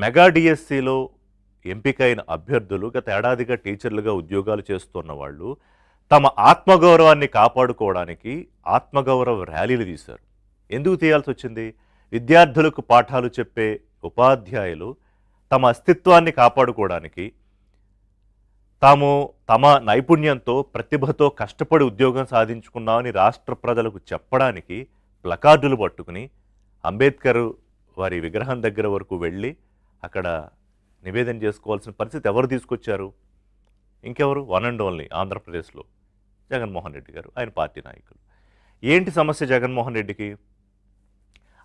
Mega డిఎస్సిలో ఎంపికైన అభ్యర్థులు గత ఏడాదిగా టీచర్లుగా ఉద్యోగాలు చేస్తున్న వాళ్ళు తమ ఆత్మగౌరవాన్ని కాపాడుకోవడానికి ఆత్మగౌరవ ర్యాలీలు తీశారు. ఎందుకు తీయాల్సి వచ్చింది? విద్యార్థులకు పాఠాలు చెప్పే ఉపాధ్యాయులు తమ అస్తిత్వాన్ని కాపాడుకోవడానికి, తాము తమ నైపుణ్యంతో ప్రతిభతో కష్టపడి ఉద్యోగం సాధించుకున్నామని రాష్ట్ర ప్రజలకు చెప్పడానికి ప్లకార్డులు పట్టుకుని అంబేద్కర్ వారి విగ్రహం దగ్గర వరకు వెళ్ళి అక్కడ నివేదన చేసుకోవాల్సిన పరిస్థితి ఎవరు తీసుకొచ్చారు? ఇంకెవరు? వన్ అండ్ ఓన్లీ ఆంధ్రప్రదేశ్లో జగన్మోహన్ రెడ్డి గారు, ఆయన పార్టీ నాయకులు. ఏంటి సమస్య జగన్మోహన్ రెడ్డికి?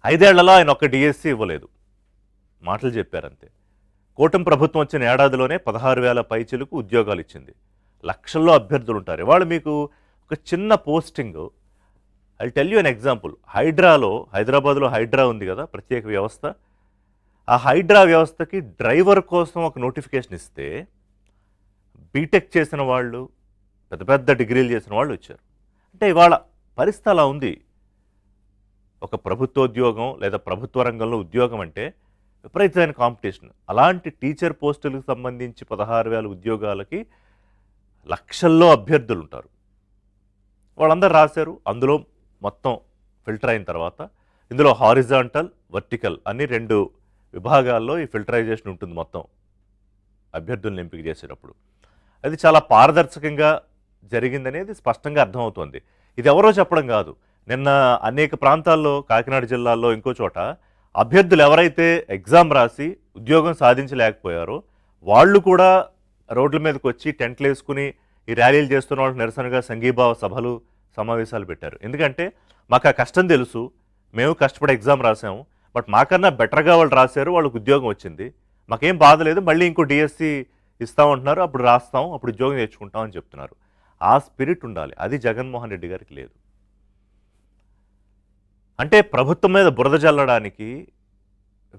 5 ఏళ్లలో ఆయన ఒక్క డిఎస్సి ఇవ్వలేదు, మాటలు చెప్పారంతే. కూటమి ప్రభుత్వం వచ్చిన ఏడాదిలోనే 16,000 పైచిలకు ఉద్యోగాలు ఇచ్చింది. లక్షల్లో అభ్యర్థులు ఉంటారు. ఇవాళ మీకు ఒక చిన్న posting, I tell you an example. హైదరాబాద్లో హైడ్రా ఉంది కదా, ప్రత్యేక వ్యవస్థ. ఆ హైడ్రా వ్యవస్థకి డ్రైవర్ కోసం ఒక నోటిఫికేషన్ ఇస్తే బీటెక్ చేసిన వాళ్ళు, పెద్ద పెద్ద డిగ్రీలు చేసిన వాళ్ళు వచ్చారు. అంటే ఇవాళ పరిస్థితి అలా ఉంది. ఒక ప్రభుత్వోద్యోగం లేదా ప్రభుత్వ రంగంలో ఉద్యోగం అంటే విపరీతమైన కాంపిటీషన్. అలాంటి టీచర్ పోస్టులకు సంబంధించి 16,000 ఉద్యోగాలకి లక్షల్లో అభ్యర్థులు ఉంటారు. వాళ్ళందరూ రాశారు. అందులో మొత్తం ఫిల్టర్ అయిన తర్వాత ఇందులో హారిజాంటల్, వర్టికల్ అని 2 విభాగాల్లో ఈ ఫిల్టరైజేషన్ ఉంటుంది మొత్తం అభ్యర్థులను ఎంపిక చేసేటప్పుడు. అది చాలా పారదర్శకంగా జరిగిందనేది స్పష్టంగా అర్థమవుతోంది. ఇది ఎవరో చెప్పడం కాదు. నిన్న అనేక ప్రాంతాల్లో, కాకినాడ జిల్లాలో ఇంకో చోట అభ్యర్థులు ఎవరైతే ఎగ్జామ్ రాసి ఉద్యోగం సాధించలేకపోయారో వాళ్ళు కూడా రోడ్ల మీదకి వచ్చి టెంట్లు వేసుకుని ఈ ర్యాలీలు చేస్తున్న వాళ్ళకి నిరసనగా సంఘీభావ సభలు, సమావేశాలు పెట్టారు. ఎందుకంటే మాకు ఆ కష్టం తెలుసు, మేము కష్టపడి ఎగ్జామ్ రాసాము, బట్ మాకన్నా బెటర్గా వాళ్ళు రాశారు, వాళ్ళకి ఉద్యోగం వచ్చింది, మాకేం బాధ లేదు, మళ్ళీ ఇంకో డిఎస్సి ఇస్తామంటున్నారు, అప్పుడు రాస్తాం, అప్పుడు ఉద్యోగం తెచ్చుకుంటామని చెప్తున్నారు. ఆ స్పిరిట్ ఉండాలి. అది జగన్మోహన్ రెడ్డి గారికి లేదు. అంటే ప్రభుత్వం మీద బురద జల్లడానికి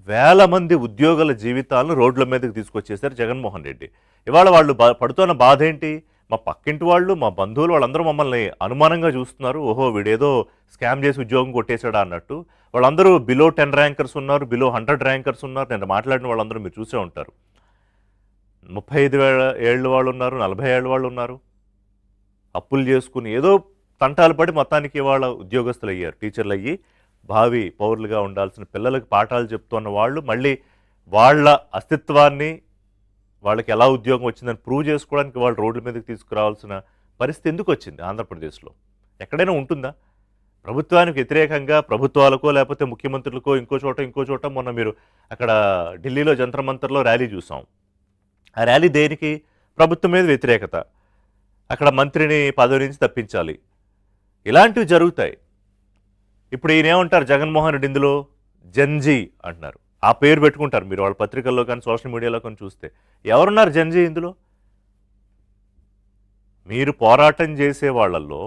వేల మంది ఉద్యోగుల జీవితాలను రోడ్ల మీదకి తీసుకొచ్చేశారు జగన్మోహన్ రెడ్డి. ఇవాళ వాళ్ళు పడుతున్న బాధ ఏంటి? మా పక్కింటి వాళ్ళు, మా బంధువులు వాళ్ళందరూ మమ్మల్ని అనుమానంగా చూస్తున్నారు. ఓహో, వీడేదో స్కామ్ చేసి ఉద్యోగం కొట్టేశాడా అన్నట్టు. వాళ్ళందరూ బిలో 10 ర్యాంకర్స్ ఉన్నారు, బిలో 100 ర్యాంకర్స్ ఉన్నారు. నేను మాట్లాడిన వాళ్ళందరూ మీరు చూసే ఉంటారు. 35 ఏళ్ళ వాళ్ళు ఉన్నారు, 40 ఏళ్ళ వాళ్ళు ఉన్నారు. అప్పులు చేసుకుని ఏదో తంటాలు పడి మొత్తానికి వాళ్ళ ఉద్యోగస్తులు అయ్యారు, టీచర్లు అయ్యి భావి పౌరులుగా ఉండాల్సిన పిల్లలకు పాఠాలు చెప్తున్న వాళ్ళు మళ్ళీ వాళ్ళ అస్తిత్వాన్ని, వాళ్ళకి ఎలా ఉద్యోగం వచ్చిందని ప్రూవ్ చేసుకోవడానికి వాళ్ళు రోడ్ల మీదకి తీసుకురావాల్సిన పరిస్థితి ఎందుకు వచ్చింది ఆంధ్రప్రదేశ్లో? ఎక్కడైనా ఉంటుందా? ప్రభుత్వానికి వ్యతిరేకంగా ప్రభుత్వాలకో లేకపోతే ముఖ్యమంత్రులకో ఇంకో చోట మొన్న మీరు అక్కడ ఢిల్లీలో జంతర్ మంతర్లో ర్యాలీ చూసాం. ఆ ర్యాలీ దేనికి? ప్రభుత్వం మీద వ్యతిరేకత, అక్కడ మంత్రిని పదవి నుంచి తప్పించాలి, ఇలాంటివి జరుగుతాయి. ఇప్పుడు ఈయనేమంటారు జగన్మోహన్ రెడ్డి? ఇందులో జన్జీ అంటున్నారు, ఆ పేరు పెట్టుకుంటారు. మీరు వాళ్ళ పత్రికల్లో కానీ సోషల్ మీడియాలో కానీ చూస్తే ఎవరున్నారు జన్జీ ఇందులో? మీరు పోరాటం చేసే వాళ్ళల్లో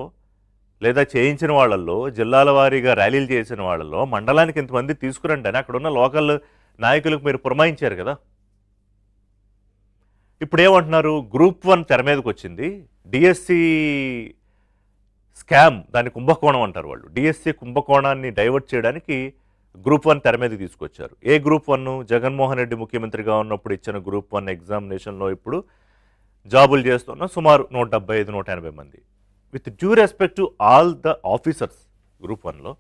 లేదా చేయించిన వాళ్ళల్లో, జిల్లాల వారీగా ర్యాలీలు చేసిన వాళ్ళల్లో మండలానికి ఇంతమంది తీసుకురండి అని అక్కడున్న లోకల్ నాయకులకు మీరు పురమాయించారు కదా. ఇప్పుడు ఏమంటున్నారు? గ్రూప్ 1 తెర మీదకి వచ్చింది, డిఎస్సి స్కామ్, దాన్ని కుంభకోణం అంటారు వాళ్ళు. డిఎస్సి కుంభకోణాన్ని డైవర్ట్ చేయడానికి గ్రూప్ 1 తెర మీదకి తీసుకొచ్చారు. ఏ గ్రూప్ 1? జగన్మోహన్ రెడ్డి ముఖ్యమంత్రిగా ఉన్నప్పుడు ఇచ్చిన గ్రూప్ 1 ఎగ్జామినేషన్లో ఇప్పుడు జాబులు చేస్తున్న సుమారు 175-180 మంది. With due respect to all the officers group 1లో,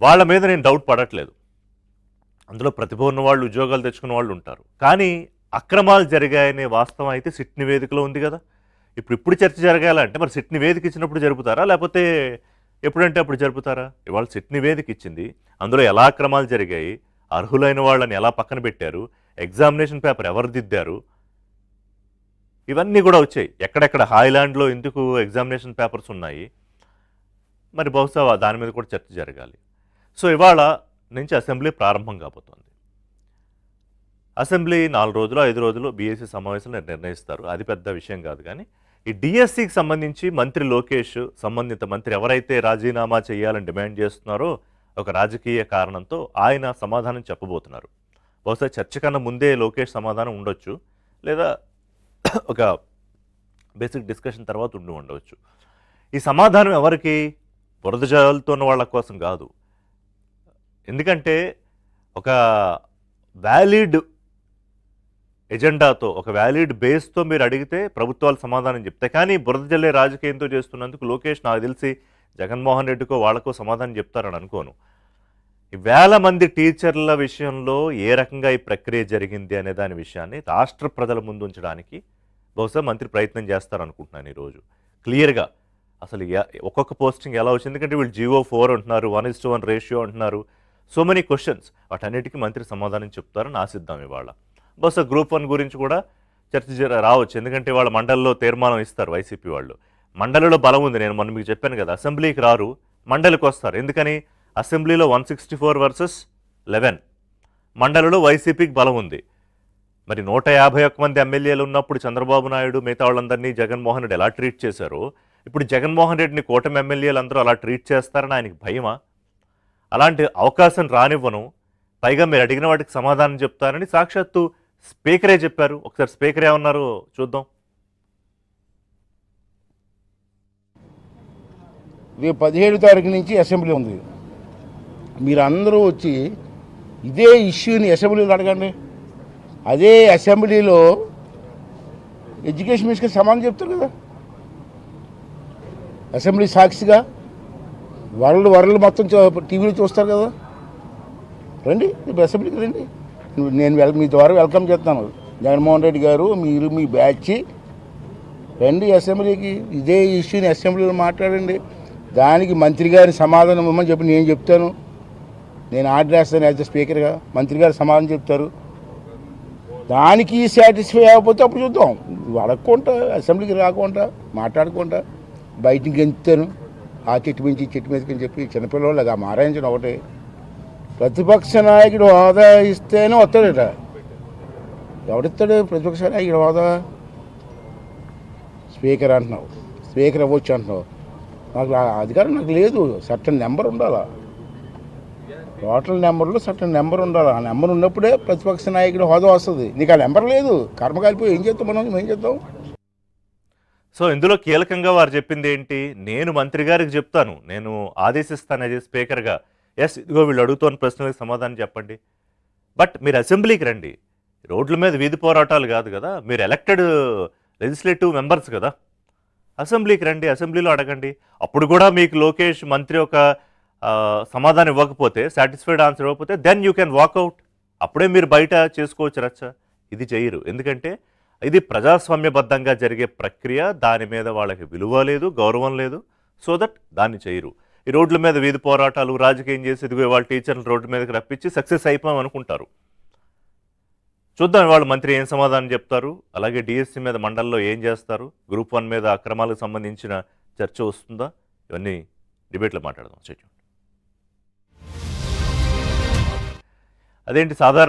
వాళ్ళ మీద నేను డౌట్ పడట్లేదు. అందులో ప్రతిభ ఉన్న వాళ్ళు, ఉద్యోగాలు తెచ్చుకున్న వాళ్ళు ఉంటారు. కానీ అక్రమాలు జరిగాయనే వాస్తవం అయితే సిట్ నివేదికలో ఉంది కదా. ఇప్పుడు చర్చ జరగాలంటే మరి సిట్ నివేదిక ఇచ్చినప్పుడు జరుపుతారా, లేకపోతే ఎప్పుడంటే అప్పుడు జరుపుతారా? ఇవాళ సిట్ నివేదిక ఇచ్చింది, అందులో ఎలా అక్రమాలు జరిగాయి, అర్హులైన వాళ్ళని ఎలా పక్కన పెట్టారు, ఎగ్జామినేషన్ పేపర్ ఎవరు దిద్దారు, ఇవన్నీ కూడా వచ్చాయి. ఎక్కడెక్కడ హాయ్లాండ్లో ఎందుకు ఎగ్జామినేషన్ పేపర్స్ ఉన్నాయి, మరి బహుశా దాని మీద కూడా చర్చ జరగాలి. సో ఇవాళ నుంచి అసెంబ్లీ ప్రారంభం కాబోతోంది. అసెంబ్లీ 4 రోజులు 5 రోజులు బీఎస్సీ సమావేశంలో నిర్ణయిస్తారు, అది పెద్ద విషయం కాదు. కానీ ఈ డిఎస్సికి సంబంధించి మంత్రి లోకేష్, సంబంధిత మంత్రి ఎవరైతే రాజీనామా చేయాలని డిమాండ్ చేస్తున్నారో ఒక రాజకీయ కారణంతో ఆయన సమాధానం చెప్పబోతున్నారు. బహుశా చర్చ కన్నా ముందే లోకేష్ సమాధానం ఉండొచ్చు, లేదా ఒక బేసిక్ డిస్కషన్ తర్వాత ఉండవచ్చు. ఈ సమాధానం ఎవరికి? బురద జల్లుతున్న వాళ్ళ కోసం కాదు. ఎందుకంటే ఒక వ్యాలిడ్ ఎజెండాతో, ఒక వ్యాలిడ్ బేస్తో మీరు అడిగితే ప్రభుత్వాలు సమాధానం చెప్తాయి. కానీ బురద జల్లే రాజకీయంతో చేస్తున్నందుకు లోకేష్ నాకు తెలిసి జగన్మోహన్ రెడ్డికో వాళ్ళకో సమాధానం చెప్తారని అనుకోను. ఈ వేల మంది టీచర్ల విషయంలో ఏ రకంగా ఈ ప్రక్రియ జరిగింది అనే దాని విషయాన్ని రాష్ట్ర ప్రజల ముందు ఉంచడానికి బహుశా మంత్రి ప్రయత్నం చేస్తారనుకుంటున్నాను ఈరోజు. క్లియర్గా అసలు ఒక్కొక్క పోస్టింగ్ ఎలా వచ్చింది, ఎందుకంటే వీళ్ళు GO4 అంటున్నారు, 1:1 రేషియో అంటున్నారు. So many questions. వాటన్నిటికీ మంత్రి సమాధానం చెప్తారని ఆశిద్దాం ఇవాళ. బహుశా గ్రూప్ 1 గురించి కూడా చర్చ రావచ్చు, ఎందుకంటే వాళ్ళ మండలిలో తీర్మానం ఇస్తారు వైసీపీ వాళ్ళు. మండలిలో బలం ఉంది, నేను మొన్న మీకు చెప్పాను కదా, అసెంబ్లీకి రారు, మండలికి వస్తారు. ఎందుకని? అసెంబ్లీలో 164 వర్సెస్ 11, మండలిలో వైసీపీకి బలం ఉంది. మరి 151 మంది ఎమ్మెల్యేలు ఉన్నప్పుడు చంద్రబాబు నాయుడు మిగతా వాళ్ళందరినీ జగన్మోహన్ రెడ్డి ఎలా ట్రీట్ చేశారో, ఇప్పుడు జగన్మోహన్ రెడ్డిని కూటమి ఎమ్మెల్యేలు అందరూ అలా ట్రీట్ చేస్తారని ఆయనకి భయమా? అలాంటి అవకాశం రానివ్వను, పైగా మీరు అడిగిన వాటికి సమాధానం చెప్తారని సాక్షాత్తు స్పీకరే చెప్పారు. ఒకసారి స్పీకర్ ఏమన్నారో చూద్దాం. రేపు 17 తారీఖు నుంచి అసెంబ్లీ ఉంది. మీరు అందరూ వచ్చి ఇదే ఇష్యూని అసెంబ్లీలో అడగండి. అదే అసెంబ్లీలో ఎడ్యుకేషన్ మినిస్టర్కి సమాధానం చెప్తారు కదా. అసెంబ్లీ సాక్షిగా వరల్డ్ మొత్తం టీవీలో చూస్తారు కదా. రండి, అసెంబ్లీకి రండి. నేను మీ ద్వారా వెల్కమ్ చేస్తాను. జగన్మోహన్ రెడ్డి గారు, మీరు మీ బ్యాచ్ రండి అసెంబ్లీకి. ఇదే ఇష్యూని అసెంబ్లీలో మాట్లాడండి. దానికి మంత్రి గారి సమాధానం ఇవ్వమని చెప్పి నేను చెప్తాను. నేను ఆర్డర్ వేస్తాను యాజ్ ద స్పీకర్గా. మంత్రి గారు సమాధానం చెప్తారు. దానికి సాటిస్ఫై అవ్వకపోతే అప్పుడు చూద్దాం. అడగకుండా అసెంబ్లీకి రాకుండా మాట్లాడకుండా బయటికి గెంతుతాను. ఆ చెట్టు మించి చెట్టు మీదకి అని చెప్పి చిన్నపిల్లలు ఆ మారాయించడం ఒకటే. ప్రతిపక్ష నాయకుడు హోదా ఇస్తేనే వస్తాడట. ఎవడిస్తాడు ప్రతిపక్ష నాయకుడు హోదా? స్పీకర్ అంటున్నావు, స్పీకర్ అవ్వచ్చు అంటున్నావు. నాకు అధికారం నాకు లేదు. సర్టన్ నెంబర్ ఉండాలా, టోటల్ నెంబర్లో సర్టన్ నెంబర్ ఉండాలి. ఆ నెంబర్ ఉన్నప్పుడే ప్రతిపక్ష నాయకుడు హోదా వస్తుంది. నీకు ఆ నెంబర్ లేదు, కర్మకాలిపోయి ఏం చేస్తాం మనం, ఏం చేద్దాం? సో ఇందులో కీలకంగా వారు చెప్పింది ఏంటి? నేను మంత్రి గారికి చెప్తాను, నేను ఆదేశిస్తాను అది స్పీకర్గా. ఎస్, ఇదిగో వీళ్ళు అడుగుతున్న ప్రశ్నలకు సమాధానం చెప్పండి. బట్ మీరు అసెంబ్లీకి రండి. రోడ్ల మీద వీధి పోరాటాలు కాదు కదా, మీరు ఎలక్టెడ్ లెజిస్లేటివ్ మెంబర్స్ కదా. అసెంబ్లీకి రండి, అసెంబ్లీలో అడగండి. అప్పుడు కూడా మీకు లోకేష్ మంత్రి ఒక సమాధానం ఇవ్వకపోతే, సాటిస్ఫైడ్ ఆన్సర్ ఇవ్వకపోతే, దెన్ యూ కెన్ వాకౌట్. అప్పుడే మీరు బయట చేసుకోవచ్చు రచ్చ. ఇది చేయరు, ఎందుకంటే ఇది ప్రజాస్వామ్యబద్ధంగా జరిగే ప్రక్రియ. దాని మీద వాళ్ళకి విలువ లేదు, గౌరవం లేదు. సో దట్ దాన్ని చేయరు. ఈ రోడ్ల మీద వీధి పోరాటాలు, రాజకీయం చేసి ఇదిగో వాళ్ళ టీచర్లు రోడ్డు మీదకి రప్పించి సక్సెస్ అయిపోయాం అనుకుంటారు. చూద్దాం వాళ్ళు మంత్రి ఏం సమాధానం చెప్తారు. అలాగే డిఎస్సి మీద మండలిలో ఏం చేస్తారు, గ్రూప్ 1 మీద అక్రమాలకు సంబంధించిన చర్చ వస్తుందా, ఇవన్నీ డిబేట్లో మాట్లాడదాం. అదేంటి సాధారణ